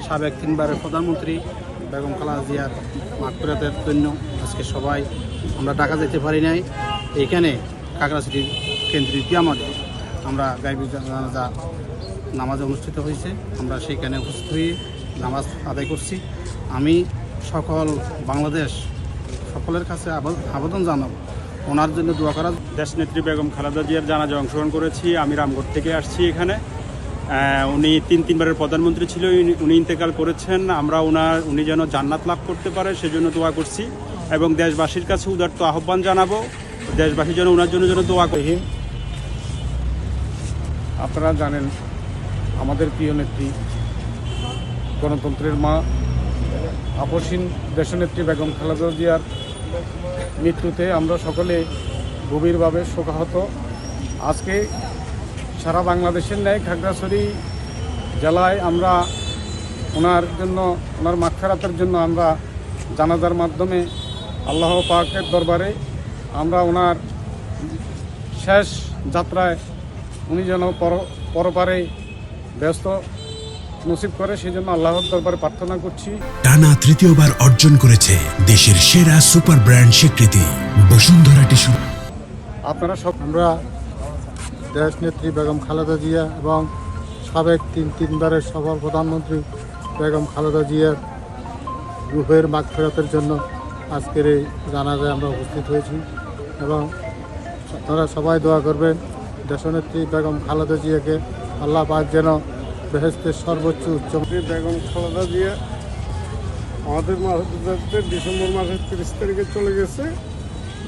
সাবেক 3বারের প্রধানমন্ত্রী বেগম খালেদা জিয়ার মাগফিরাতের জন্য আজকে সবাই আমরা ঢাকা যেতে পারি নাই। এইখানে খাগড়াছড়ি কেন্দ্রীয় জামাতে আমরা গায়েবী জানাজা নামাজ অনুষ্ঠিত হয়েছে। আমরা সেইখানে উপস্থিত হয়ে নামাজ আদায় করছি। আমি সকল বাংলাদেশ সকলের কাছে আবেদন জানাবো ওনার জন্য দোয়া করার। দেশনেত্রী বেগম খালেদা জিয়ার জানাজায় অংশগ্রহণ করেছি। আমি রামগড় থেকে আসছি এখানে। উনি তিনবারের প্রধানমন্ত্রী ছিল, উনি ইন্তেকাল করেছেন। আমরা উনি যেন জান্নাত লাভ করতে পারে সেজন্য দোয়া করছি এবং দেশবাসীর কাছে উদারত আহ্বান জানাবো দেশবাসী যেন ওনার জন্য দোয়া করি। আপনারা জানেন আমাদের প্রিয় নেত্রী, গণতন্ত্রের মা, আপসীন দেশনেত্রী বেগম খালেদা জিয়ার মৃত্যুতে আমরা সকলে গভীরভাবে শোকাহত। আজকে সারা বাংলাদেশের ন্যায় খাগড়াছড়ি জেলায় আমরা ওনার মাগফিরাতের জন্য আমরা জানাজার মাধ্যমে আল্লাহ পাকের দরবারে আমরা ওনার শেষ যাত্রায় উনি যেন পরপারে ব্যস্ত নসিব করে সেই জন্য আল্লাহর দরবারে প্রার্থনা করছি। টানা তৃতীয়বার অর্জন করেছে দেশের সেরা সুপার ব্র্যান্ড স্বীকৃতি বসুন্ধরা টিস্যু। আপনারা সব আমরা দেশনেত্রী বেগম খালেদা জিয়া এবং সাবেক তিনবারের সফল প্রধানমন্ত্রী বেগম খালেদা জিয়ার রূহের মাগফিরাতের জন্য আজকের এই জানাজায় আমরা উপস্থিত হয়েছি এবং আপনারা সবাই দোয়া করবেন দেশনেত্রী বেগম খালেদা জিয়াকে আল্লাহ পাক যেন বেহেশতের সর্বোচ্চ উচ্চ। বেগম খালেদা জিয়া আমাদের মাঝে ডিসেম্বর মাসের 30 তারিখে চলে গেছে।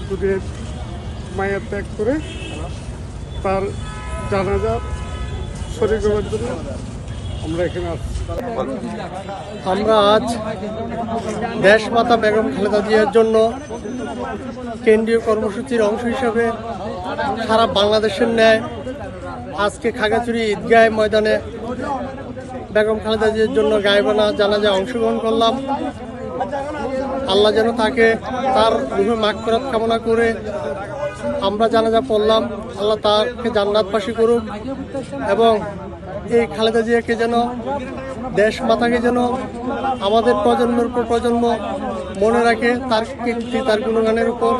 দুনিয়ার মায়া ত্যাগ করে তার জানাজা শরীর করার জন্য আমরা এখানে আসছি। আমরা আজ দেশমাতা বেগম খালেদা জিয়ার জন্য কেন্দ্রীয় কর্মসূচির অংশ হিসাবে সারা বাংলাদেশের ন্যায় আজকে খাগড়াছড়ি ঈদগাহ ময়দানে বেগম খালেদা জিয়ার জন্য গায়েবানা জানাজায় অংশগ্রহণ করলাম। আল্লাহ যেন তার রূহে মাগফিরাত কামনা করে আমরা জানাজা পড়লাম। আল্লাহ তাকে জান্নাতবাসী করুক এবং এই খালেদা জিয়াকে যেন দেশ মাতাকে যেন আমাদের প্রজন্মের উপর প্রজন্ম মনে রাখে তার কীর্তি, তার গুণগানের উপর।